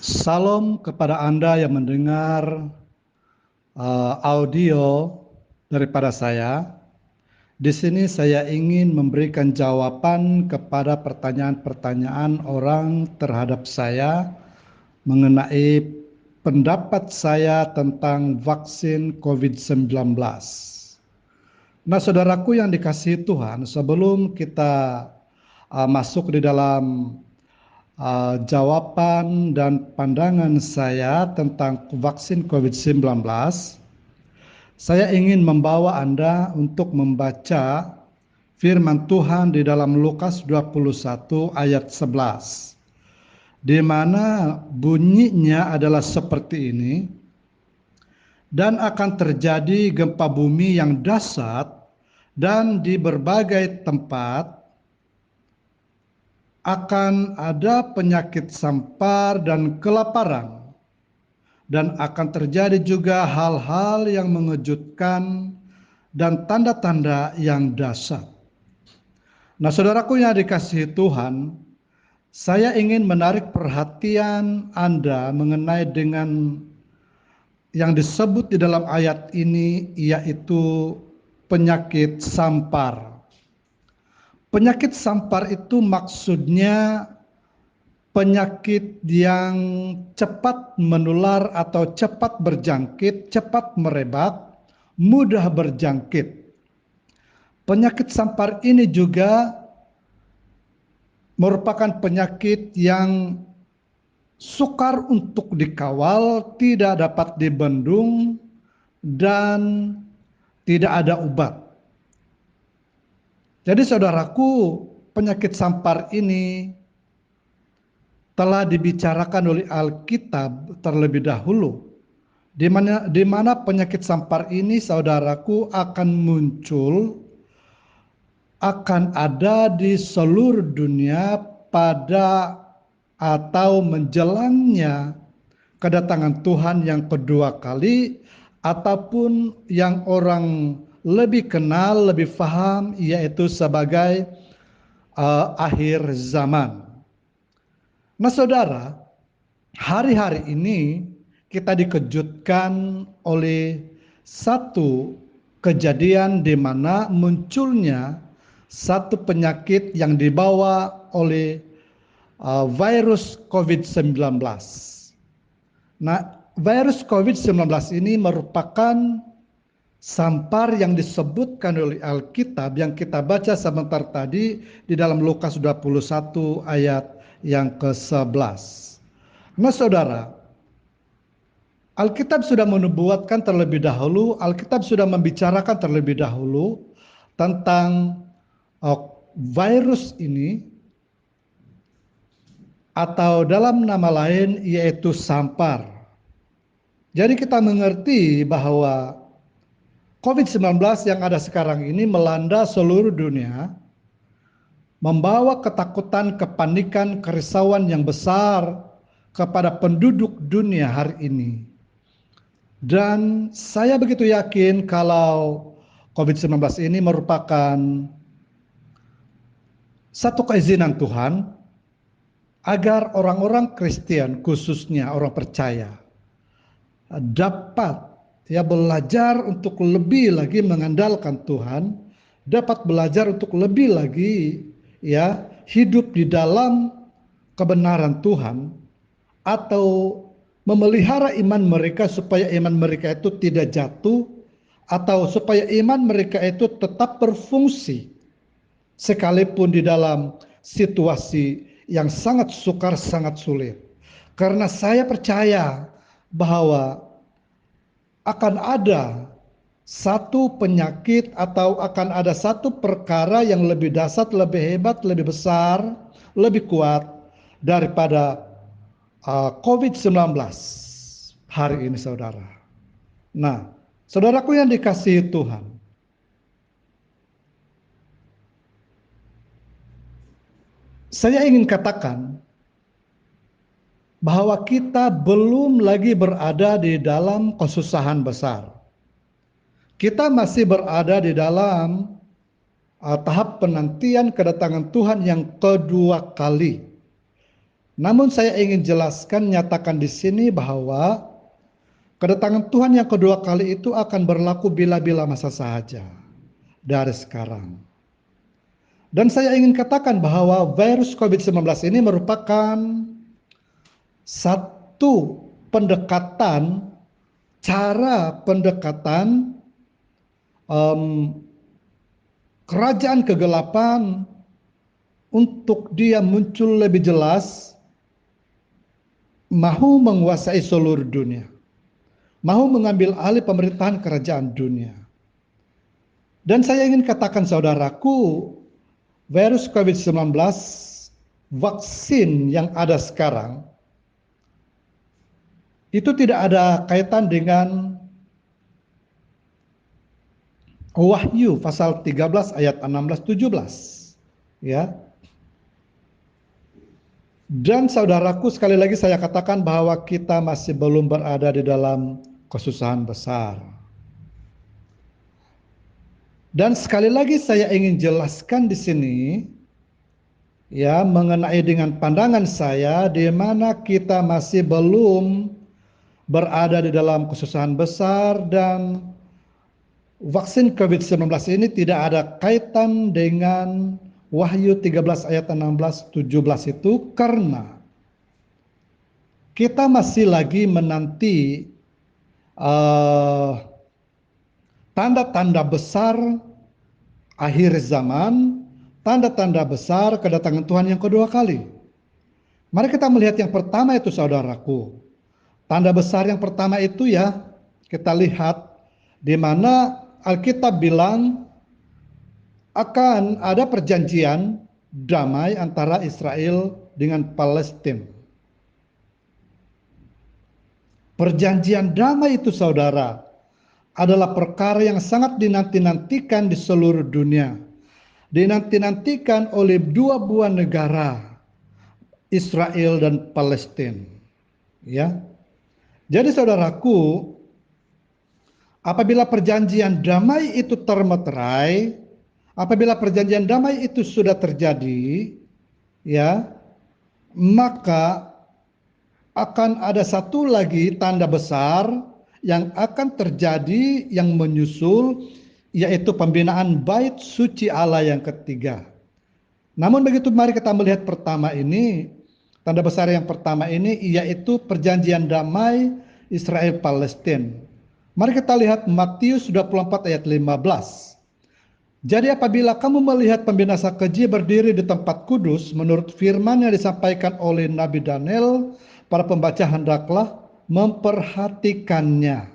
Salam kepada Anda yang mendengar audio daripada saya. Di sini saya ingin memberikan jawaban kepada pertanyaan-pertanyaan orang terhadap saya mengenai pendapat saya tentang vaksin COVID-19. Nah, saudaraku yang dikasihi Tuhan, sebelum kita masuk di dalam jawaban dan pandangan saya tentang vaksin COVID-19, saya ingin membawa Anda untuk membaca firman Tuhan di dalam Lukas 21 ayat 11, di mana bunyinya adalah seperti ini: dan akan terjadi gempa bumi yang dahsyat dan di berbagai tempat akan ada penyakit sampar dan kelaparan, dan akan terjadi juga hal-hal yang mengejutkan dan tanda-tanda yang dahsyat. Nah, saudaraku yang dikasihi Tuhan, saya ingin menarik perhatian Anda mengenai dengan yang disebut di dalam ayat ini, yaitu penyakit sampar. Penyakit sampar itu maksudnya penyakit yang cepat menular atau cepat berjangkit, cepat merebak, mudah berjangkit. Penyakit sampar ini juga merupakan penyakit yang sukar untuk dikawal, tidak dapat dibendung, dan tidak ada obat. Jadi saudaraku, penyakit sampar ini telah dibicarakan oleh Alkitab terlebih dahulu, di mana penyakit sampar ini, saudaraku, akan muncul, akan ada di seluruh dunia pada atau menjelangnya kedatangan Tuhan yang kedua kali, ataupun yang orang lebih kenal, lebih paham, yaitu sebagai akhir zaman. Nah, saudara, hari-hari ini kita dikejutkan oleh satu kejadian di mana munculnya satu penyakit yang dibawa oleh virus COVID-19. Nah, virus COVID-19 ini merupakan sampar yang disebutkan oleh Alkitab yang kita baca sebentar tadi di dalam Lukas 21 ayat yang ke-11. Nah, saudara, Alkitab sudah menubuatkan terlebih dahulu, Alkitab sudah membicarakan terlebih dahulu tentang virus ini, atau dalam nama lain yaitu sampar. Jadi kita mengerti bahwa COVID-19 yang ada sekarang ini melanda seluruh dunia, membawa ketakutan, kepanikan, kerisauan yang besar kepada penduduk dunia hari ini. Dan saya begitu yakin kalau COVID-19 ini merupakan satu keizinan Tuhan agar orang-orang Kristen, khususnya orang percaya, dapat belajar untuk lebih lagi mengandalkan Tuhan, dapat belajar untuk lebih lagi hidup di dalam kebenaran Tuhan, atau memelihara iman mereka supaya iman mereka itu tidak jatuh, atau supaya iman mereka itu tetap berfungsi sekalipun di dalam situasi yang sangat sukar, sangat sulit. Karena saya percaya bahwa akan ada satu penyakit atau akan ada satu perkara yang lebih dahsyat, lebih hebat, lebih besar, lebih kuat daripada COVID-19 hari ini, saudara. Nah, saudaraku yang dikasihi Tuhan, saya ingin katakan bahwa kita belum lagi berada di dalam kesusahan besar. Kita masih berada di dalam tahap penantian kedatangan Tuhan yang kedua kali. Namun saya ingin jelaskan, nyatakan di sini bahwa kedatangan Tuhan yang kedua kali itu akan berlaku bila-bila masa saja dari sekarang. Dan saya ingin katakan bahwa virus COVID-19 ini merupakan satu pendekatan, cara pendekatan kerajaan kegelapan untuk dia muncul lebih jelas, mau menguasai seluruh dunia, mau mengambil alih pemerintahan kerajaan dunia. Dan saya ingin katakan saudaraku, virus COVID-19, vaksin yang ada sekarang, itu tidak ada kaitan dengan Wahyu pasal 13 ayat 16-17. Ya. Dan saudaraku, sekali lagi saya katakan bahwa kita masih belum berada di dalam kesusahan besar. Dan sekali lagi saya ingin jelaskan di sini, ya, mengenai dengan pandangan saya, di mana kita masih belum berada di dalam kesusahan besar, dan vaksin COVID-19 ini tidak ada kaitan dengan Wahyu 13 ayat 16-17 itu, karena kita masih lagi menanti tanda-tanda besar akhir zaman, tanda-tanda besar kedatangan Tuhan yang kedua kali. Mari kita melihat yang pertama itu saudaraku. Tanda besar yang pertama itu, ya, kita lihat di mana Alkitab bilang akan ada perjanjian damai antara Israel dengan Palestina. Perjanjian damai itu saudara adalah perkara yang sangat dinanti-nantikan di seluruh dunia. Dinanti-nantikan oleh dua buah negara, Israel dan Palestina. Ya. Jadi saudaraku, apabila perjanjian damai itu termeterai, apabila perjanjian damai itu sudah terjadi, ya, maka akan ada satu lagi tanda besar yang akan terjadi, yang menyusul, yaitu pembinaan bait suci Allah yang ketiga. Namun begitu, mari kita melihat pertama ini, tanda besar yang pertama ini, yaitu perjanjian damai Israel Palestina. Mari kita lihat Matius 24 ayat 15. Jadi apabila kamu melihat pembinasa keji berdiri di tempat kudus, menurut firman yang disampaikan oleh Nabi Daniel, para pembaca hendaklah memperhatikannya.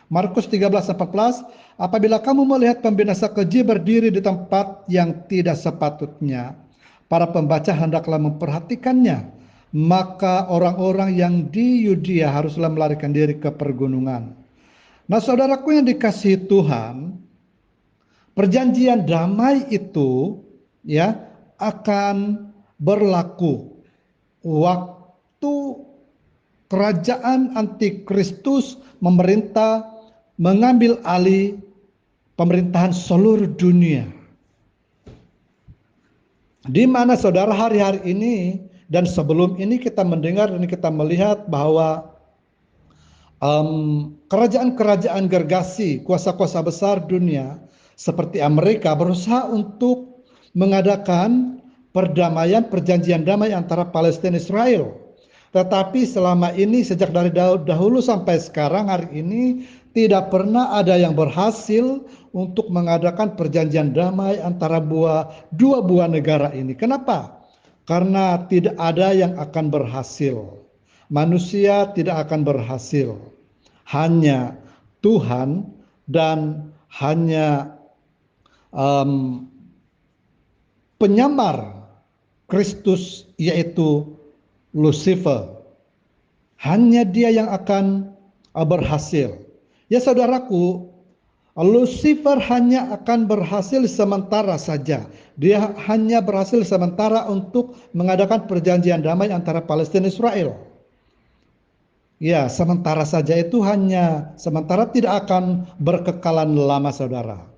Markus 13:14, apabila kamu melihat pembinasa keji berdiri di tempat yang tidak sepatutnya, para pembaca hendaklah memperhatikannya. Maka orang-orang yang di Yudea haruslah melarikan diri ke pergunungan. Nah, saudaraku yang dikasihi Tuhan, perjanjian damai itu, ya, akan berlaku waktu kerajaan antikristus memerintah, mengambil alih pemerintahan seluruh dunia. Di mana saudara hari-hari ini dan sebelum ini kita mendengar dan kita melihat bahwa kerajaan-kerajaan gergasi, kuasa-kuasa besar dunia seperti Amerika berusaha untuk mengadakan perdamaian, perjanjian damai antara Palestina dan Israel. Tetapi selama ini, sejak dari dahulu sampai sekarang hari ini, tidak pernah ada yang berhasil untuk mengadakan perjanjian damai antara dua buah negara ini. Kenapa? Karena tidak ada yang akan berhasil. Manusia tidak akan berhasil. Hanya Tuhan dan hanya penyamar Kristus, yaitu Lucifer. Hanya dia yang akan berhasil. Ya saudaraku, Lucifer hanya akan berhasil sementara saja. Dia hanya berhasil sementara untuk mengadakan perjanjian damai antara Palestina dan Israel. Ya, sementara saja, itu hanya sementara, tidak akan berkekalan lama saudara.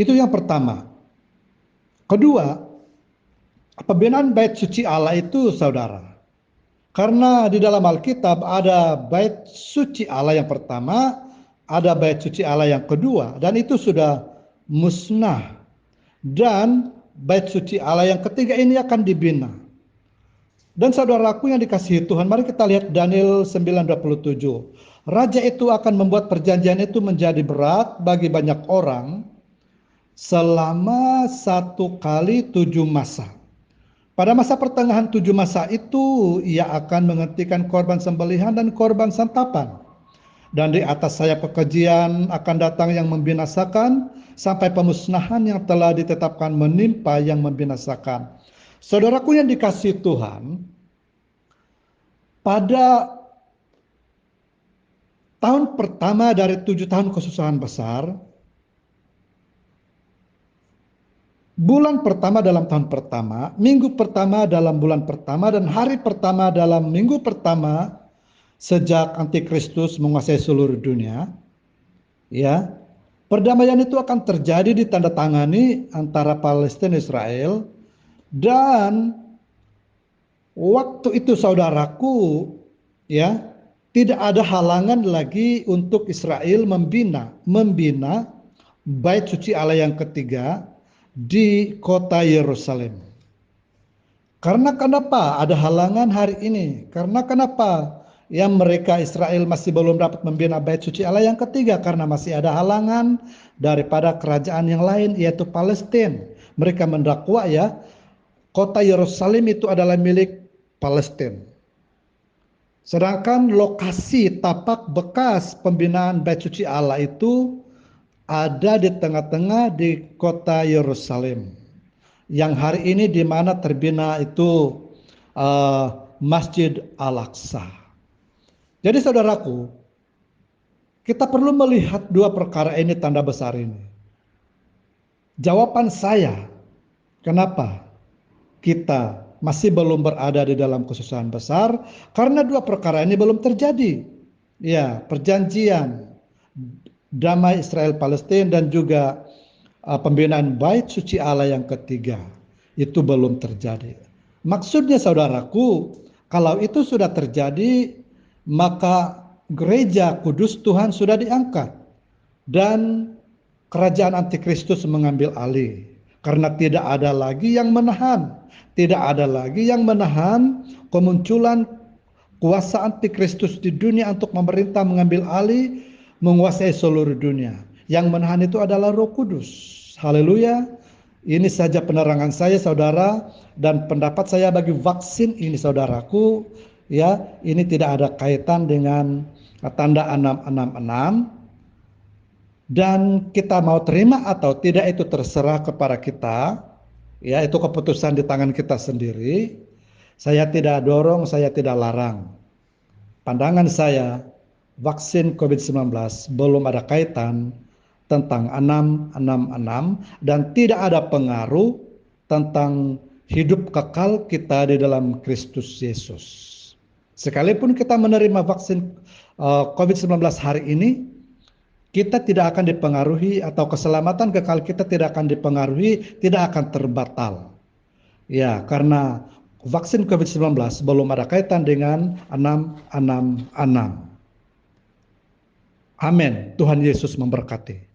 Itu yang pertama. Kedua, pembinaan bait suci Allah itu, saudara. Karena di dalam Alkitab ada bait suci Allah yang pertama, ada bait suci Allah yang kedua, dan itu sudah musnah. Dan bait suci Allah yang ketiga ini akan dibina. Dan saudaraku yang dikasihi Tuhan, mari kita lihat Daniel 9:27. Raja itu akan membuat perjanjian itu menjadi berat bagi banyak orang selama 1 kali 7 masa. Pada masa pertengahan 7 masa itu, ia akan menghentikan korban sembelihan dan korban santapan. Dan di atas sayap kekejian akan datang yang membinasakan, sampai pemusnahan yang telah ditetapkan menimpa yang membinasakan. Saudaraku yang dikasihi Tuhan, pada tahun pertama dari 7 tahun kesusahan besar, bulan pertama dalam tahun pertama, minggu pertama dalam bulan pertama, dan hari pertama dalam minggu pertama sejak Antikristus menguasai seluruh dunia, ya, perdamaian itu akan terjadi ditandatangani antara Palestina dan Israel. Dan waktu itu, saudaraku, ya, tidak ada halangan lagi untuk Israel membina bait suci Allah yang ketiga di kota Yerusalem. Karena kenapa ada halangan hari ini? Karena kenapa mereka Israel masih belum dapat membina bait suci Allah yang ketiga? Karena masih ada halangan daripada kerajaan yang lain, yaitu Palestina. Mereka mendakwa kota Yerusalem itu adalah milik Palestina. Sedangkan lokasi tapak bekas pembinaan bait suci Allah itu ada di tengah-tengah di kota Yerusalem. Yang hari ini di mana terbina itu Masjid Al-Aqsa. Jadi saudaraku, kita perlu melihat dua perkara ini, tanda besar ini. Jawaban saya, kenapa kita masih belum berada di dalam kesusahan besar? Karena dua perkara ini belum terjadi. Ya, perjanjian damai Israel Palestina dan juga pembinaan bait suci Allah yang ketiga itu belum terjadi. Maksudnya, saudaraku, kalau itu sudah terjadi, maka gereja kudus Tuhan sudah diangkat dan kerajaan antikristus mengambil alih. Karena tidak ada lagi yang menahan, tidak ada lagi yang menahan kemunculan kuasa antikristus di dunia untuk memerintah, mengambil alih, menguasai seluruh dunia. Yang menahan itu adalah Roh Kudus. Haleluya. Ini saja penerangan saya, saudara, dan pendapat saya bagi vaksin ini, saudaraku. Ya, ini tidak ada kaitan dengan tanda 666. Dan kita mau terima atau tidak itu terserah kepada kita. Ya, itu keputusan di tangan kita sendiri. Saya tidak dorong, saya tidak larang. Pandangan saya, vaksin COVID-19 belum ada kaitan tentang 666 dan tidak ada pengaruh tentang hidup kekal kita di dalam Kristus Yesus. Sekalipun kita menerima vaksin COVID-19 hari ini, kita tidak akan dipengaruhi, atau keselamatan kekal kita tidak akan dipengaruhi, tidak akan terbatal. Ya, karena vaksin COVID-19 belum ada kaitan dengan 666. Amin. Tuhan Yesus memberkati.